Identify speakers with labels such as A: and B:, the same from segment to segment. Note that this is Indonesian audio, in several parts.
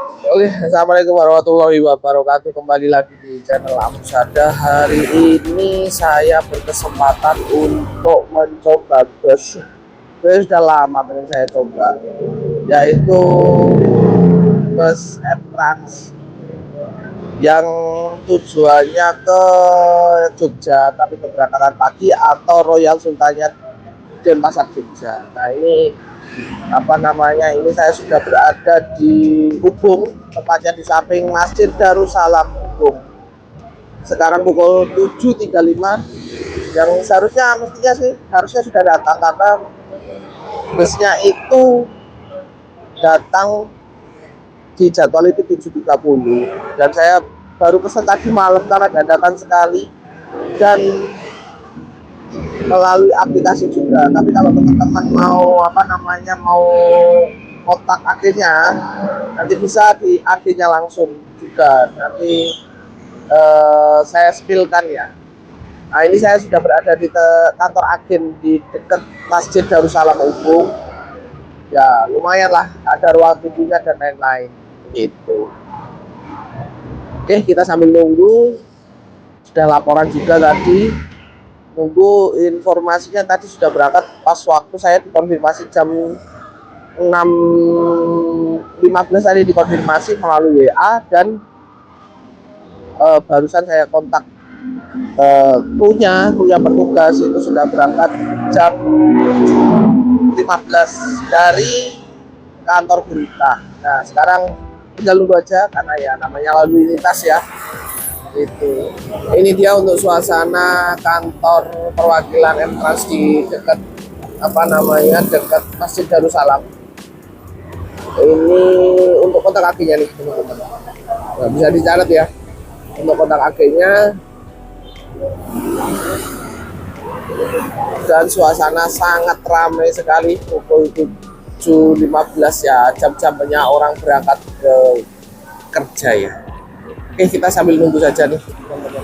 A: Oke, assalamualaikum warahmatullahi wabarakatuh. Kembali lagi di channel Amsada. Hari ini saya berkesempatan untuk mencoba bus. Sudah lama pengen saya coba, yaitu bus Trans yang tujuannya ke Jogja, tapi keberangkatan pagi, atau Royal Sultannya Denpasar Jogja. Nah ini ini saya sudah berada di Ubung, tepatnya di samping Masjid Darussalam Ubung. Sekarang pukul 7.35, yang harusnya sudah datang, karena busnya itu datang di jadwal itu 7.30, dan saya baru pesan tadi malam karena dadakan sekali dan melalui aplikasi juga. Tapi kalau teman-teman mau mau kontak akhirnya, nanti bisa di akhirnya langsung juga, nanti saya spillkan ya. Nah ini saya sudah berada di kantor agen di dekat Masjid Darussalam Ubung. Ya lumayan lah, ada ruang tunggunya dan lain-lain gitu. Oke, kita sambil nunggu. Sudah laporan juga tadi, nunggu informasinya. Tadi sudah berangkat pas waktu saya dikonfirmasi jam 6.15 tadi, dikonfirmasi melalui WA, dan barusan saya kontak krunya petugas itu sudah berangkat jam 15 dari kantor berita. Nah sekarang tinggal nunggu aja, karena ya namanya lalu lintas ya. Itu ini dia untuk suasana kantor perwakilan Trans di dekat dekat Masjid Darussalam. Ini untuk kontak agennya nih teman-teman. Nah, bisa dicatat ya untuk kontak agennya. Dan suasana sangat ramai sekali pukul 7.15 ya, jam-jam banyak orang berangkat ke kerja ya. Oke, kita sambil nunggu saja nih teman-teman.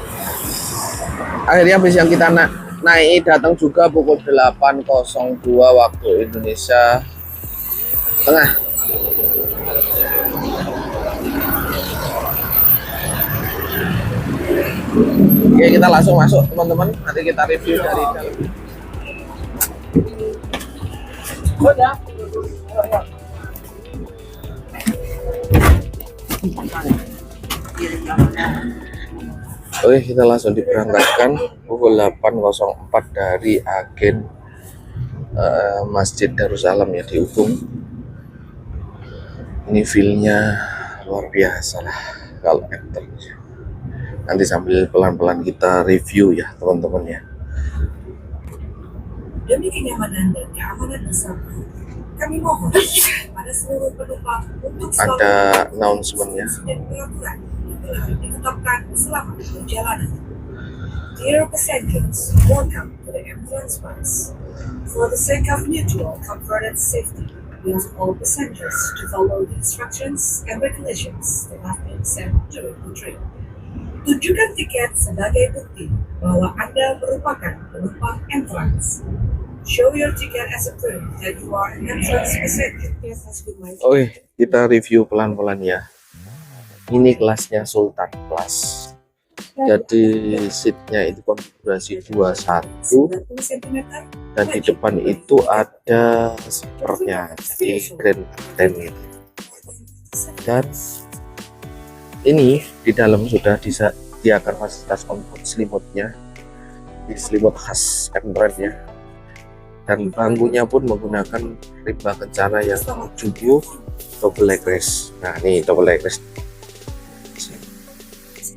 A: Akhirnya bus yang kita naik datang juga pukul 8.02 waktu Indonesia Tengah. Oke, kita langsung masuk teman-teman. Nanti kita review dari dalam. Oke, kita langsung diberangkatkan pukul 8.04 dari agen Masjid Darussalam ya di Ubung. Ini feel-nya luar biasa lah kalau enter. Nanti sambil pelan-pelan kita review ya teman-teman ya.
B: Demi kenyamanan dan keamanan bersama, kami mohon pada seluruh penumpang untuk
A: ada announcement-nya.
B: dan peraturan yang telah ditetapkan selama perjalanan. Dear passengers, welcome to the Trans bus. For the sake of mutual comfort and safety, we ask all passengers to follow the instructions and regulations that have been sent during the trip. Tunjukkan tiket sebagai bukti bahwa Anda merupakan penumpang Trans. Show your ticket as a proof that you are an Trans passenger.
A: Oke, kita review pelan-pelan ya. Ini kelasnya Sultan Plus. Jadi seatnya itu konfigurasi 21, dan di depan itu ada sepernya, jadi grand stand gitu. Dan ini di dalam sudah disediakan fasilitas untuk selimutnya, di selimut khas Embraer ya. Dan bangkunya pun menggunakan rimba kencana yang 70 double leg rest. Nah ini double leg rest,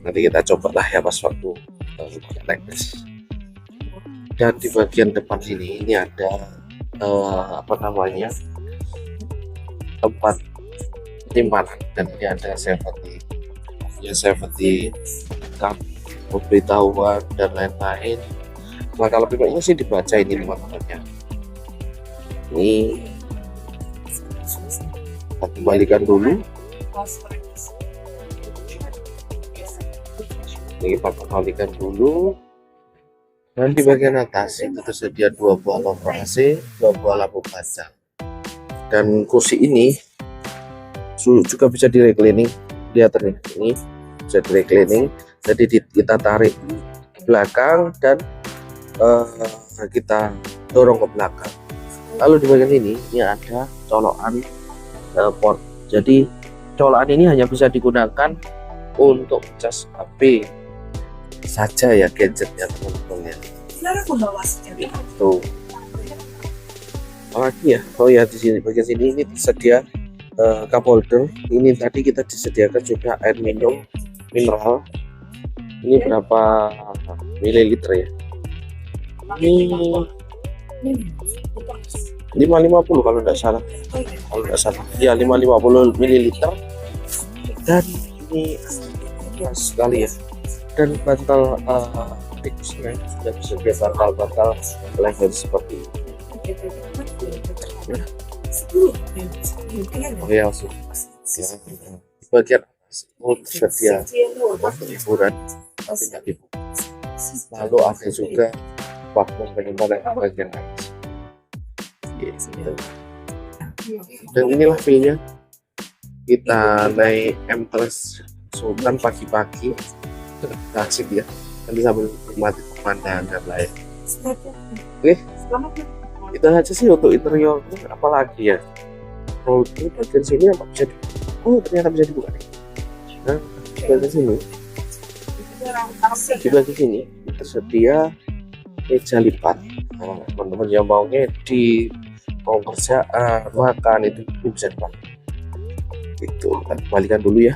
A: nanti kita cobalah ya pas waktu leg rest. Dan di bagian depan sini ini ada tempat simpanan, dan ini ada safety cup, pemberitahuan dan lain-lain. Nah kalau pilotnya sih dibaca ini teman-temannya. Ini kita kembalikan dulu. Ini kita kembalikan dulu. Dan di bagian atas itu tersedia 2 buah lampu AC, 2 buah lampu kaca. Dan kursi ini juga bisa di reclining. Lihat nih, ini bisa di reclining, jadi kita tarik ke belakang dan kita dorong ke belakang. Lalu di bagian ini ada colokan port. Jadi colokan ini hanya bisa digunakan untuk cas HP saja ya, gadgetnya teman-teman ya.
B: Silakan membawa secari.
A: Tuh. Apalagi ya? Oh ya, di sini bagian sini ini tersedia cup holder. Ini tadi kita disediakan juga air minum mineral. Ini berapa mililiter ya? Ini 550 kalau tidak salah. Ya 550 mililiter. Dan ini pas sekali ya. Dan bantal tikusnya sudah disediakan bantal-bantal level seperti ini. Oke, langsung ya, bagian tersedia hiburan tapi tidak dibuka. Lalu ada juga vakum penyempalan bagian atas gitu. Dan inilah view-nya, kita naik M-Trans Sultan pagi-pagi, asik ya, nanti sambil menikmati pemandangan lain. Oke, itu aja sih untuk interior. Apalagi ya, oh ini bagian sini apa bisa oh ternyata bisa dibuka nih. Nah, di bagian sini tersedia meja lipat. Nah, teman-teman yang mau ngedit, mau kerjaan, makan itu bisa dipakai. Itu kita kembalikan dulu ya.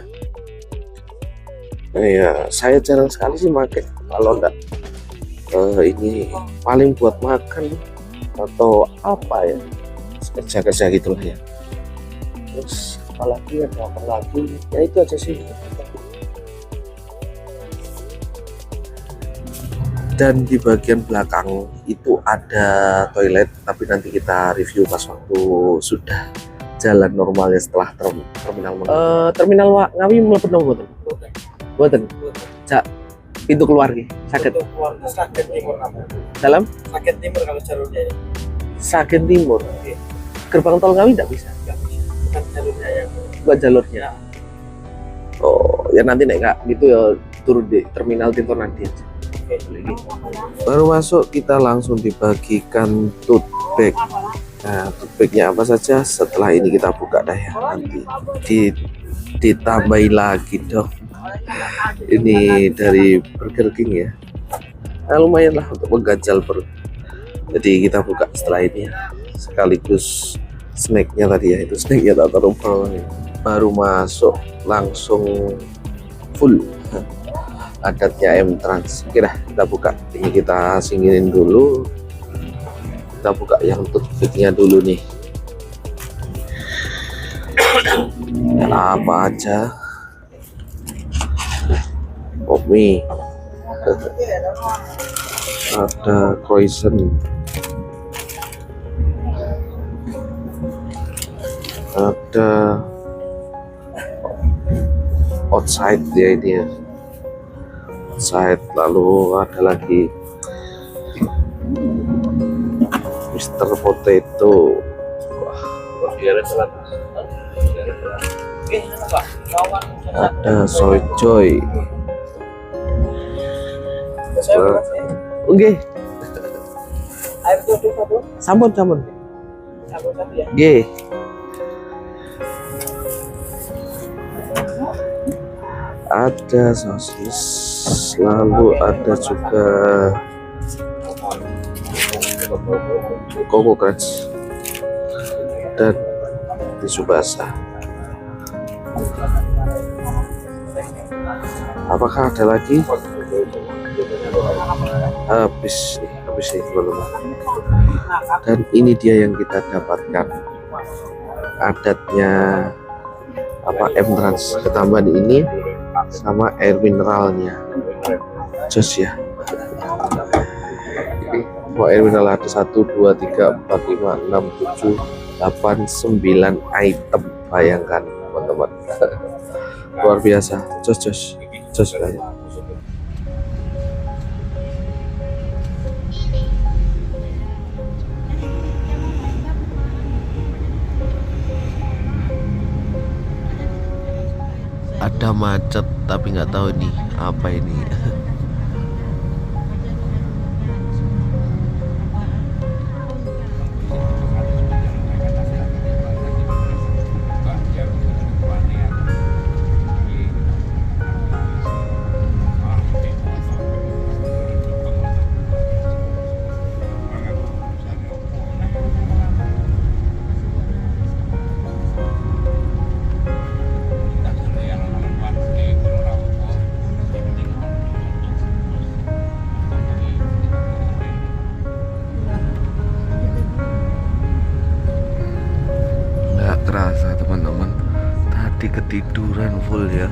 A: Nah, ya saya jarang sekali sih pakai, kalau enggak ini paling buat makan atau apa ya, kerja-kerja gitulah ya. Terus apalagi ada apa lagi ya, itu aja sih. Dan di bagian belakang itu ada toilet, tapi nanti kita review pas waktu sudah jalan normalnya setelah terminal terminal Ngawi mlebet nang mboten cak pintu keluar nih sakit
C: timur
A: dalam
C: sakit timur kalau jalurnya ini.
A: Sakit timur. Gerbang tol Ngawi tidak bisa,
C: Bukan jalurnya yang
A: buat jalurnya. Oh ya, nanti nek nggak gitu ya turun di terminal Timur nanti aja. Baru masuk kita langsung dibagikan tote bag. Nah, tote bagnya apa saja setelah ini kita buka dah ya, nanti ditambahin lagi dong. Ini dari Burger King ya. Nah, lumayan lah untuk mengganjal perut. Jadi kita buka setelah ini ya. Sekaligus snacknya tadi ya, itu snacknya tak taruh bawah ya. Baru masuk langsung full adatnya M-Trans. Oke dah, kita buka. Ini kita singkirin dulu. Kita buka yang tutupnya dulu nih. Apa aja? Mie. Ada croissant. Ada outside ya ini ya. Outside, lalu ada lagi Mr. Potato. Wah, ada soy joy. Oke.
C: air tutup satu.
A: Sampun.
C: Satu ya.
A: Nggih. Ada sosis, lalu ada juga Coco Crunch dan tisu basah. Apakah ada lagi? Habis nih belum. Dan ini dia yang kita dapatkan, adatnya apa M-Trans, ketambahan ini sama air mineralnya. Jos ya. Mau air mineral ada 1, 2, 3, 4, 5, 6, 7, 8, 9 item. Bayangkan teman-teman. Luar biasa. Jos banyak. ada macet tapi nggak tahu nih apa ini. Nggak kerasa teman-teman, tadi ketiduran full ya,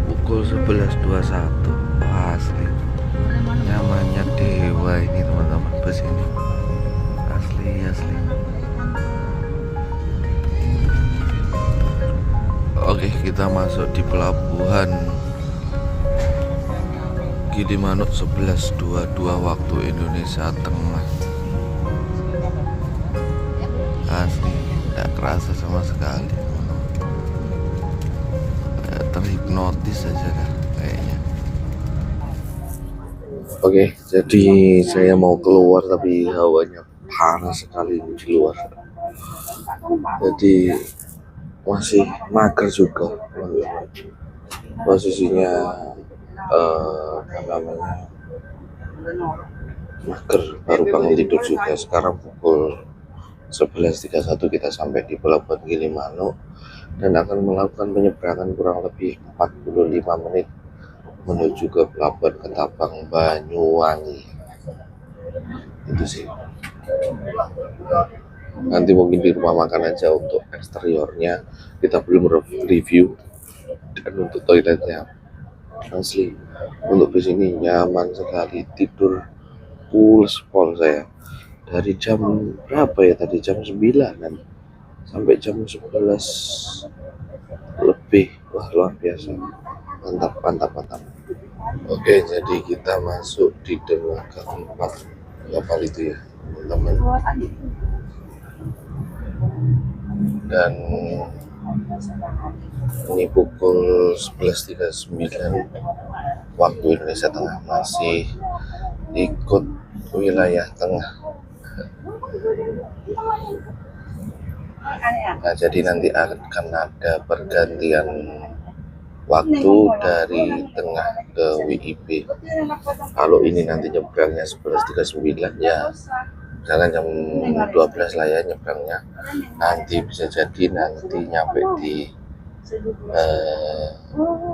A: pukul 11.21. Wah, asli nyamannya dewa ini teman-teman bus ini, asli. Oke, kita masuk di pelabuhan Gilimanuk 11.22 waktu Indonesia Tengah. Asli tidak kerasa sama sekali teman-teman. Terhipnotis aja dah kayaknya. Oke, jadi saya mau keluar tapi hawanya panas sekali di luar. Jadi masih mager juga teman-teman. Posisinya apa namanya, mager, baru bangun tidur juga. Sekarang pukul 11.31 kita sampai di Pelabuhan Gilimanuk dan akan melakukan penyeberangan kurang lebih 45 menit menuju ke Pelabuhan Ketapang Banyuwangi. Itu sih. Nanti mungkin di rumah makan aja. Untuk eksteriornya kita belum review, dan untuk toiletnya asli untuk di sini nyaman sekali, tidur full spol saya dari jam berapa ya tadi, jam 9 kan sampai jam 11 lebih. Wah, luar biasa, mantap. Oke, jadi kita masuk di dermaga tempat kapal itu ya teman-teman, dan ini pukul 11.39 waktu Indonesia Tengah, masih ikut wilayah tengah. Nah, jadi nanti akan ada pergantian waktu dari tengah ke WIB. Kalau ini nanti nyebrangnya 11.39 ya, jangan jam 12 lah ya nyebrangnya. Nanti bisa jadi nanti nyampe di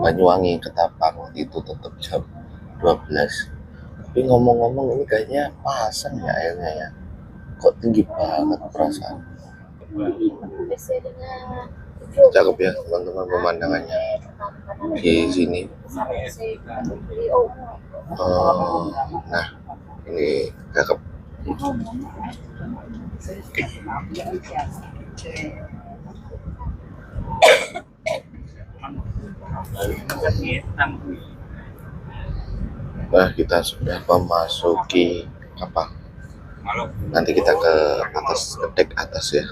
A: Banyuwangi Ketapang itu tetap jam 12. Tapi ngomong-ngomong ini kayaknya pasang ya airnya ya, kok tinggi banget perasaan. Cakep ya teman-teman pemandangannya di sini. Nah, ini cakep. Nah, kita sudah memasuki kapal. Nanti kita ke atas, ke dek atas ya.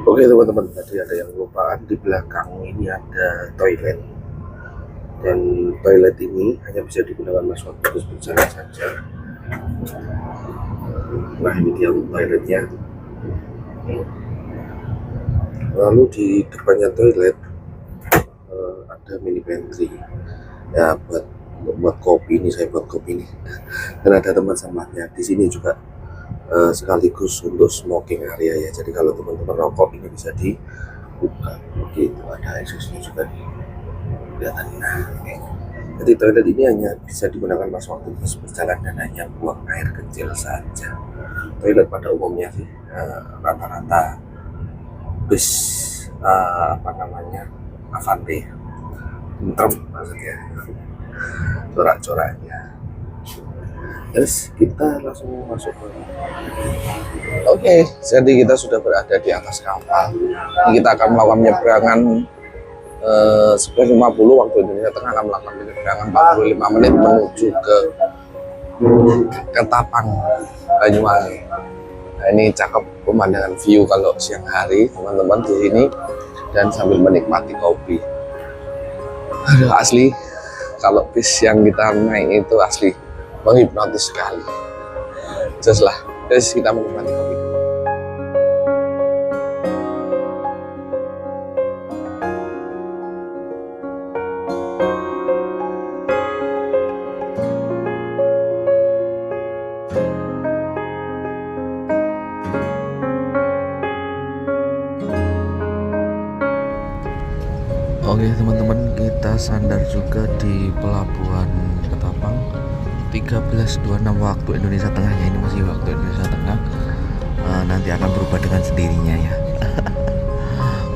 A: Oke teman-teman, tadi ada yang kelupaan, di belakang ini ada toilet, dan toilet ini hanya bisa digunakan mas waktu terus berjalan saja. Nah, ini dia toiletnya. Lalu di depannya toilet ada mini pantry ya, buat kopi. Ini saya buat kopi nih, dan ada tempat sampahnya di sini juga. Sekaligus untuk smoking area ya, jadi kalau teman-teman rokok ini bisa dibuka begitu. Ada exhaustnya juga nih, kelihatan. Nah, jadi toilet ini hanya bisa digunakan pas waktu bus berjalan dan hanya buang air kecil saja. Toilet pada umumnya sih rata-rata bus Avante, tentrem maksudnya, corak-coraknya. Terus kita langsung masuk ke. Oke, jadi kita sudah berada di atas kapal. Kita akan melakukan penyeberangan 11.50 waktu Indonesia Tengah, akan melakukan penyeberangan 45 menit menuju ke Ketapang Banyuwangi. Nah, ini cakep pemandangan view kalau siang hari teman-teman di sini. dan sambil menikmati kopi. Aduh, asli kalau bis yang kita naik itu asli menghipnotis sekali. Just lah, terus kita menikmati kopi. Oke teman-teman, kita sandar juga di pelabuhan Ketapang 13.26 waktu Indonesia Tengah ya. Ini masih waktu Indonesia Tengah. Nanti akan berubah dengan sendirinya ya.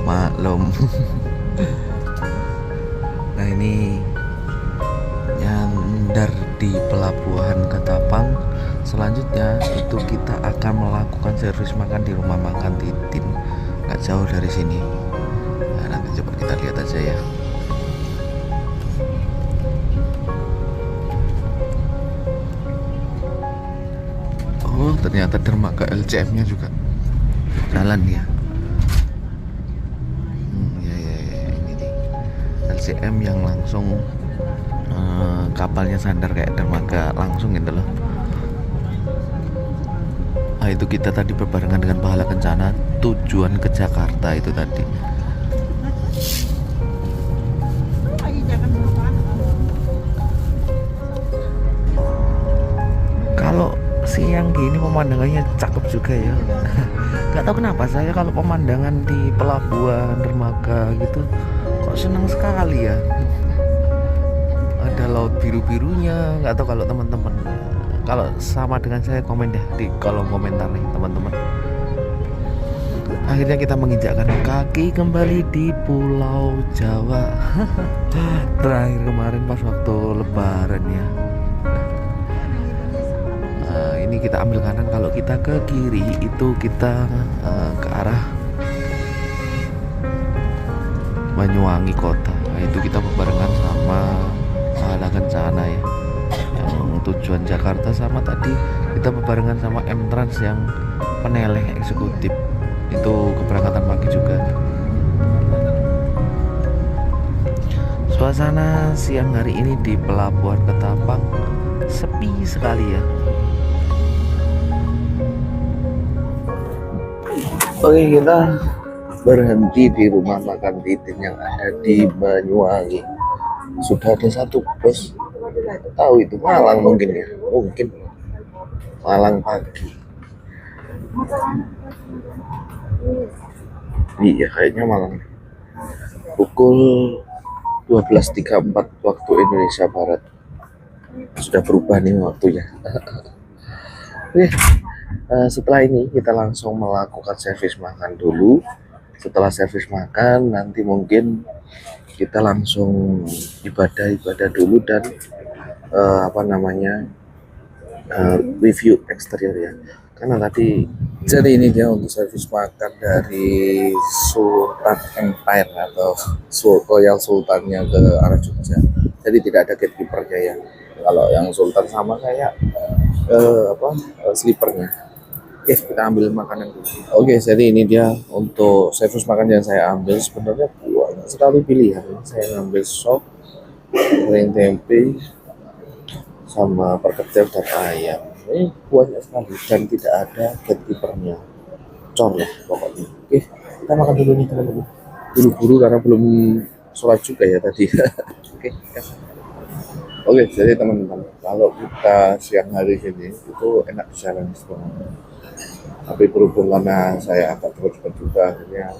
A: Maklum. Nah ini nyandar di pelabuhan Ketapang. Selanjutnya itu kita akan melakukan servis makan di rumah makan Titin, nggak jauh dari sini. Nanti coba kita lihat aja ya. Oh ternyata dermaga LCM nya juga jalan ya. Ya ini nih LCM yang langsung kapalnya sandar kayak dermaga langsung gitu loh. Nah itu kita tadi berbarengan dengan Pahala Kencana tujuan ke Jakarta itu tadi. Kalau siang gini pemandangannya cakep juga ya. Gak tahu kenapa saya kalau pemandangan di pelabuhan dermaga gitu kok senang sekali ya. Ada laut biru-birunya. Gak tahu kalau teman-teman kalau sama dengan saya, komen deh di kolom komentar nih teman-teman. Akhirnya kita menginjakkan kaki kembali di Pulau Jawa. Terakhir kemarin pas waktu Lebaran ya. Ini kita ambil kanan, kalau kita ke kiri itu kita ke arah Banyuwangi kota. Nah, itu kita berbarengan sama Pahala Kencana ya, yang tujuan Jakarta, sama tadi kita berbarengan sama M-Trans yang Peneleh eksekutif, itu keberangkatan pagi juga. Suasana siang hari ini di pelabuhan Ketapang sepi sekali ya. Oke, kita berhenti di rumah makan Titin yang ada di Banyuwangi. Sudah ada satu bus, tahu itu Malang mungkin ya, mungkin Malang pagi. Iya kayaknya Malang. Pukul 12.34 waktu Indonesia Barat. Sudah berubah nih waktunya. Oke. Setelah ini kita langsung melakukan servis makan dulu. Setelah servis makan nanti mungkin kita langsung ibadah dulu dan review eksterior ya. Karena tadi jadi ini dia untuk servis makan dari Sultan Empire atau Royal Sultannya ke arah Jogja. Jadi tidak ada gatekeepernya ya. Kalau yang Sultan sama kayak sleepernya. Oke, kita ambil makanan dulu. Oke, jadi ini dia untuk servis makan yang saya ambil. Sebenarnya banyak sekali pilihan. Saya ngambil sop, goreng tempe, sama perkedel dan ayam. Ini banyak sekali dan tidak ada gatekeepernya. Cor ya pokoknya. Oke, kita makan dulu nih teman-teman. Buru-buru karena belum sholat juga ya tadi. Oke, jadi teman-teman, kalau kita siang hari ini itu enak di jalan sebenarnya. Tapi berhubung karena saya agak cepat juga, akhirnya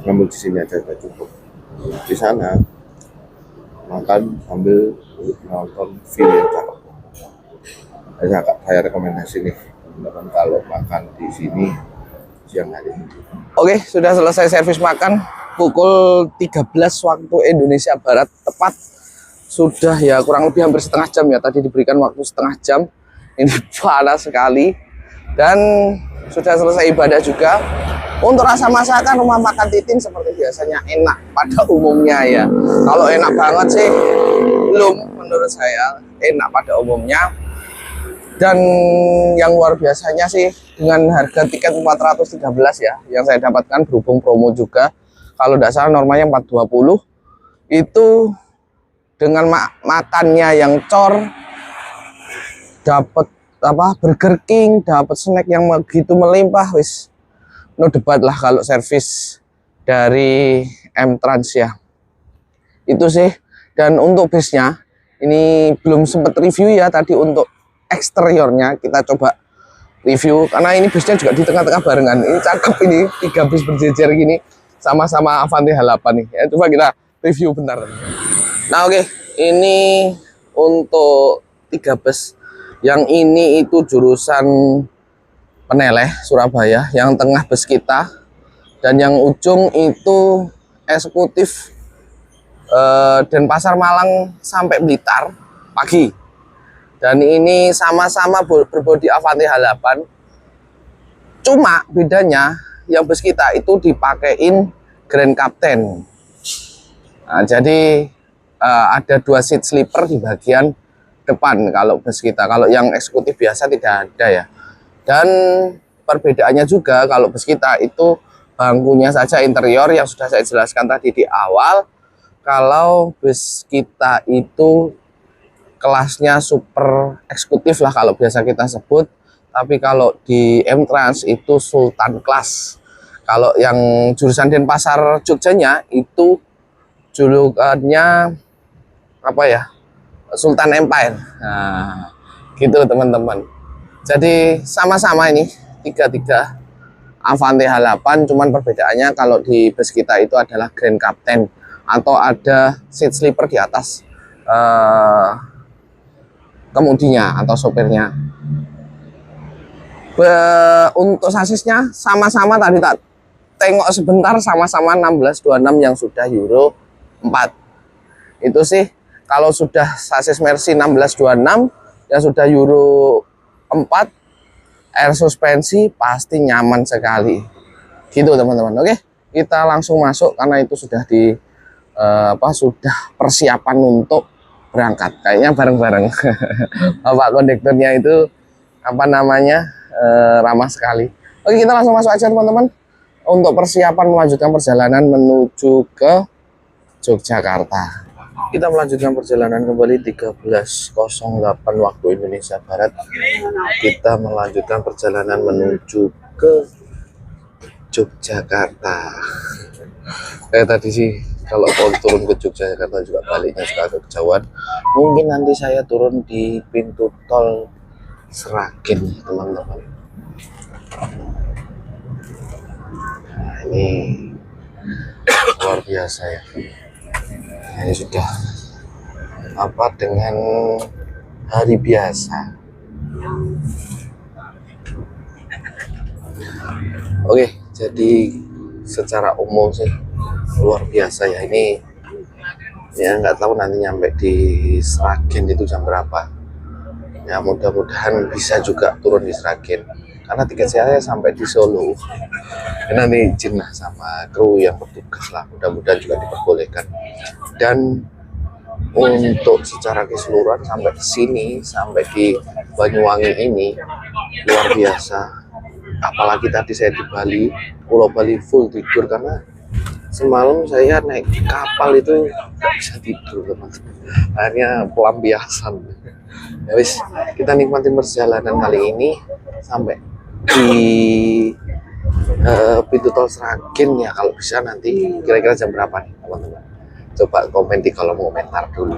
A: ngambil di sini aja udah cukup. Di sana makan sambil nonton film yang cakep. Saya rekomendasi nih teman-teman kalau makan di sini siang hari ini. Oke, sudah selesai servis makan pukul 13 waktu Indonesia Barat tepat. Sudah ya kurang lebih hampir setengah jam ya, tadi diberikan waktu setengah jam. Ini panas sekali. Dan sudah selesai ibadah juga. Untuk rasa masakan rumah makan Titin seperti biasanya enak pada umumnya ya. Kalau enak banget sih belum, menurut saya enak pada umumnya. Dan yang luar biasanya sih dengan harga tiket 413 ya yang saya dapatkan berhubung promo juga. kalau tidak salah normanya 420. Itu dengan makannya yang cor, dapat apa Burger King, dapat snack yang begitu melimpah, wis no debat lah kalau servis dari M-Trans ya. Itu sih. Dan untuk bisnya ini belum sempat review ya, tadi untuk eksteriornya kita coba review karena ini bisnya juga di tengah-tengah barengan. Ini cakep, ini 3 bis berjejer gini sama-sama Avanti H8 nih ya. Coba kita review bentar. Nah oke, ini untuk 3 bus. Yang ini itu jurusan Peneleh Surabaya, yang tengah bus kita, dan yang ujung itu eksekutif Denpasar Malang sampai Blitar pagi. Dan ini sama-sama berbodi Avanti H8, cuma bedanya yang bus kita itu dipakein Grand Captain. Nah, jadi ada 2 seat sleeper di bagian depan kalau bus kita. Kalau yang eksekutif biasa tidak ada ya. Dan perbedaannya juga kalau bus kita itu bangkunya saja interior yang sudah saya jelaskan tadi di awal. Kalau bus kita itu kelasnya super eksekutif lah kalau biasa kita sebut. Tapi kalau di M-Trans itu Sultan Class. Kalau yang jurusan Denpasar Jogjanya itu julukannya apa ya? Sultan Empire. Nah, gitu teman-teman. Jadi sama-sama ini 3 Avanti H8, cuman perbedaannya kalau di bus kita itu adalah Grand Captain atau ada seat sleeper di atas kemudinya atau sopirnya. Untuk sasisnya sama-sama tadi tak tengok sebentar, sama-sama 1626 yang sudah Euro 4. Itu sih kalau sudah sasis Mercy 1626 yang sudah Euro 4, air suspensi pasti nyaman sekali. Gitu teman-teman. Oke, kita langsung masuk karena itu sudah di sudah persiapan untuk berangkat. Kayaknya bareng-bareng. Bapak kondekturnya itu apa namanya? Ramah sekali. Oke, kita langsung masuk aja teman-teman untuk persiapan melanjutkan perjalanan menuju ke Yogyakarta. Kita melanjutkan perjalanan kembali 13.08 waktu Indonesia Barat. Kita melanjutkan perjalanan menuju ke Yogyakarta. Kayak tadi sih kalau mau turun ke Yogyakarta juga baliknya suka agak kejauhan. Mungkin nanti saya turun di pintu tol Seragen teman-teman. Nah, ini luar biasa ya. Ini sudah apa dengan hari biasa. Oke, jadi secara umum sih luar biasa ya. Ini ya nggak tahu nanti nyampe di Seragen itu jam berapa. Ya mudah-mudahan bisa juga turun di Seragen karena tiket saya sampai di Solo. Dan nanti izin lah sama kru yang bertugas lah, mudah-mudahan juga diperbolehkan. Dan untuk secara keseluruhan sampai di sini, sampai di Banyuwangi ini luar biasa. Apalagi tadi saya di Bali, Pulau Bali full tidur karena semalam saya naik kapal itu nggak bisa tidur teman-teman. Akhirnya pelampiasan. Ya wis, kita nikmatin perjalanan kali ini sampai di pintu tol Seragen ya. Kalau bisa nanti kira-kira jam berapa nih teman-teman? Coba komen di kolom komentar dulu.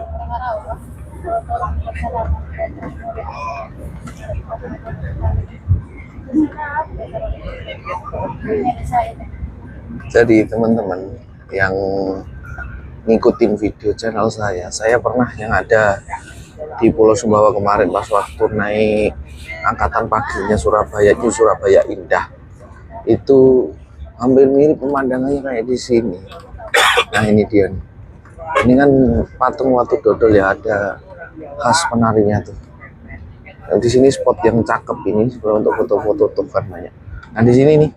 A: Jadi teman-teman yang ngikutin video channel saya pernah yang ada di Pulau Sumbawa kemarin pas waktu naik angkatan paginya Surabaya itu Surabaya Indah. Itu hampir mirip pemandangannya kayak di sini. Nah ini dia nih. Ini kan patung Watu Dodol ya, ada khas penarinya tuh. Nah, di sini spot yang cakep ini untuk foto-foto tuh kan banyak. Nah di sini nih,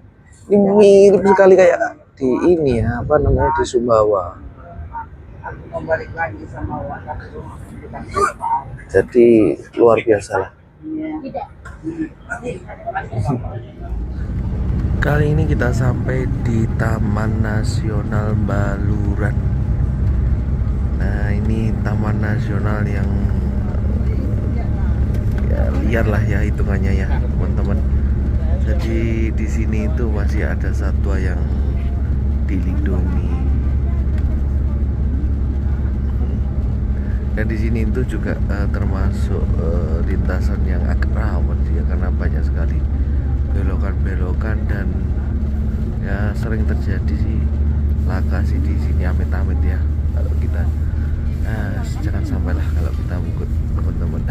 A: ini mirip sekali kayak di ini ya, apa namanya di Sumbawa. Jadi luar biasa lah. Kali ini kita sampai di Taman Nasional Baluran. Nah, ini taman nasional yang ya liar lah ya hitungannya ya, teman-teman. Jadi di sini itu masih ada satwa yang dilindungi. Dan di sini itu juga termasuk lintasan yang agak rawan ya, karena banyak sekali belokan-belokan dan ya sering terjadi sih laka sih di sini, amit-amit ya kalau kita jangan sampailah kalau kita ikut teman-teman.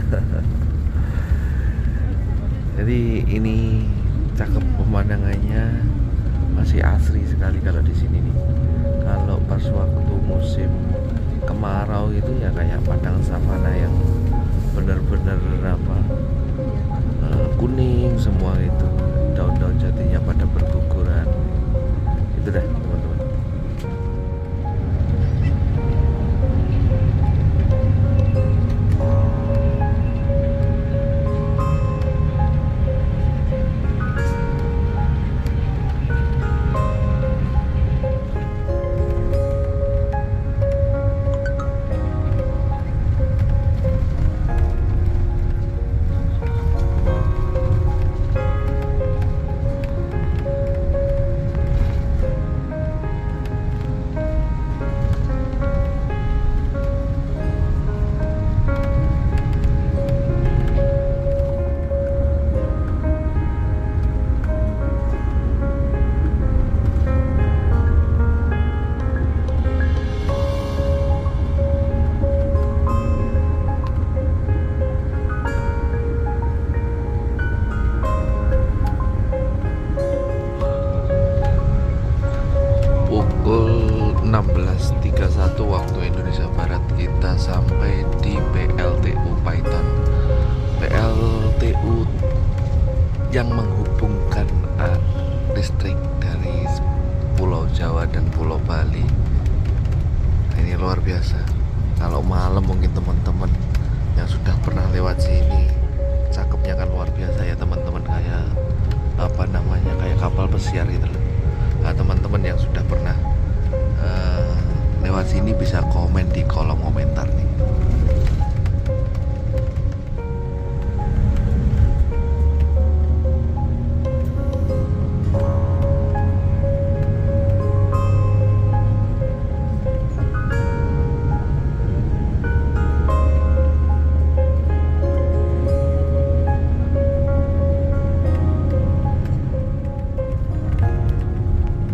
A: Jadi ini cakep pemandangannya, masih asri sekali kalau di sini nih. Kalau pas waktu musim kemarau itu ya kayak padang savana yang benar-benar kuning semua itu, daun-daun jatinya pada berguguran. Itu dah teman-teman. Pukul 16.31 waktu Indonesia Barat kita sampai di PLTU Paiton. PLTU yang menghubungkan listrik dari Pulau Jawa dan Pulau Bali. Ini luar biasa. Kalau malam mungkin teman-teman yang sudah pernah lewat sini, cakepnya kan luar biasa ya teman-teman, kayak kayak kapal pesiar gitu loh. Nah, teman-teman yang sudah pernah lewat sini bisa komen di kolom komentar nih.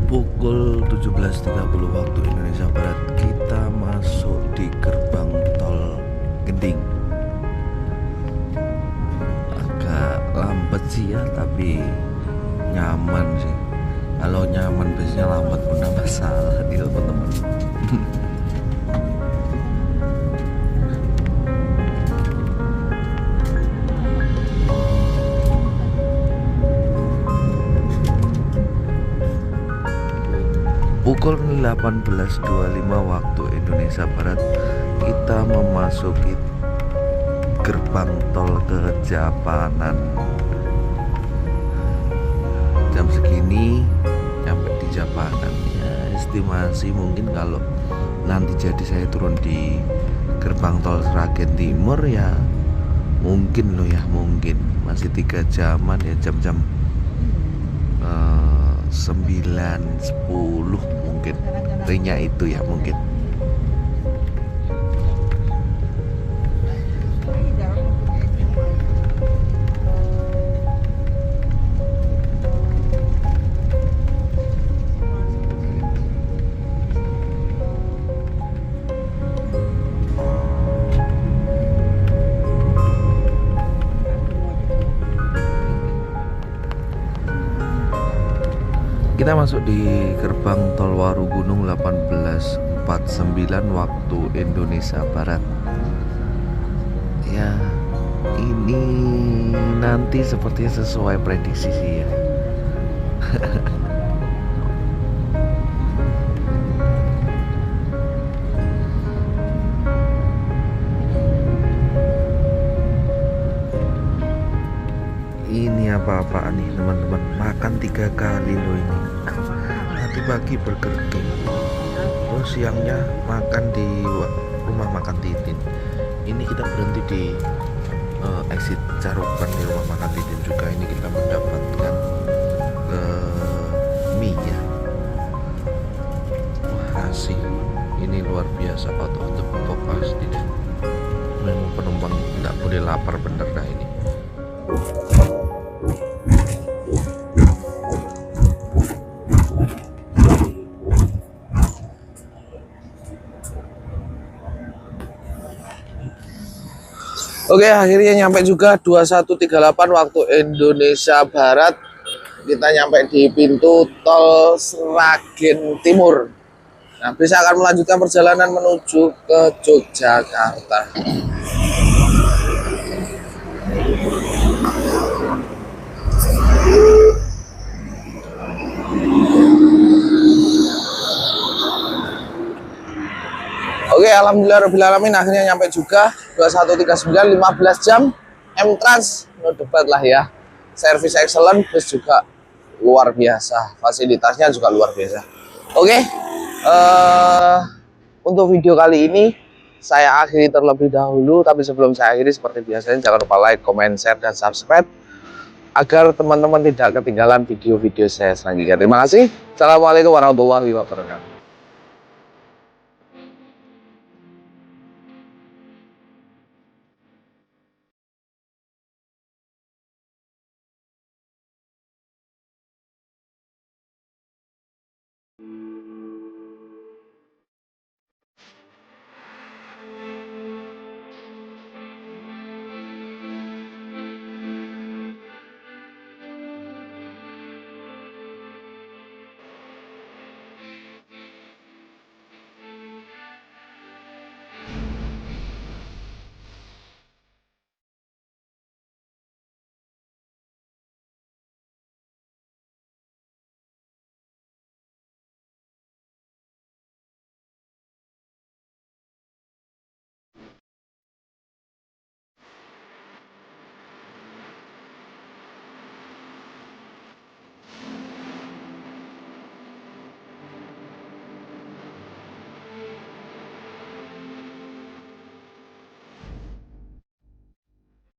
A: Pukul 17.30 waktu Indonesia Barat kita masuk di gerbang tol Gending. Agak lambat sih ya, tapi nyaman sih. Kalau nyaman biasanya lambat pun tidak masalah nih teman-teman. Pukul 18.25 waktu Indonesia Barat kita memasuki gerbang tol ke Japanan. Jam segini sampai di Japanan ya, estimasi mungkin kalau nanti jadi saya turun di gerbang tol Sragen Timur ya mungkin loh ya, mungkin masih 3 jaman ya, jam-jam 9.10 mungkin ringnya itu ya mungkin. Kita masuk di gerbang tol Warugunung 18.49 waktu Indonesia Barat. Ya, ini nanti sepertinya sesuai prediksi sih ya. Ini apa-apaan nih teman-teman, makan 3 kali loh pagi Burger King, terus siangnya makan di rumah makan Titin. Ini kita berhenti di exit Caruban di rumah makan Titin juga. Ini kita mendapatkan mie nya. Wah nasi ini luar biasa, out of the box pasti. Memang penumpang nggak boleh lapar bener dah ini. Oke, akhirnya nyampe juga 21.38 waktu Indonesia Barat. Kita nyampe di pintu tol Sragen Timur. Nah, bisa akan melanjutkan perjalanan menuju ke Yogyakarta. Oke, alhamdulillahirobbilalamin akhirnya nyampe juga 21.39, 15 jam M-Trans, no debat lah ya. Service excellent, bus juga luar biasa, fasilitasnya juga luar biasa. Oke, untuk video kali ini saya akhiri terlebih dahulu, tapi sebelum saya akhiri seperti biasanya jangan lupa like, comment, share, dan subscribe agar teman-teman tidak ketinggalan video-video saya selanjutnya. Terima kasih. Assalamualaikum warahmatullahi wabarakatuh.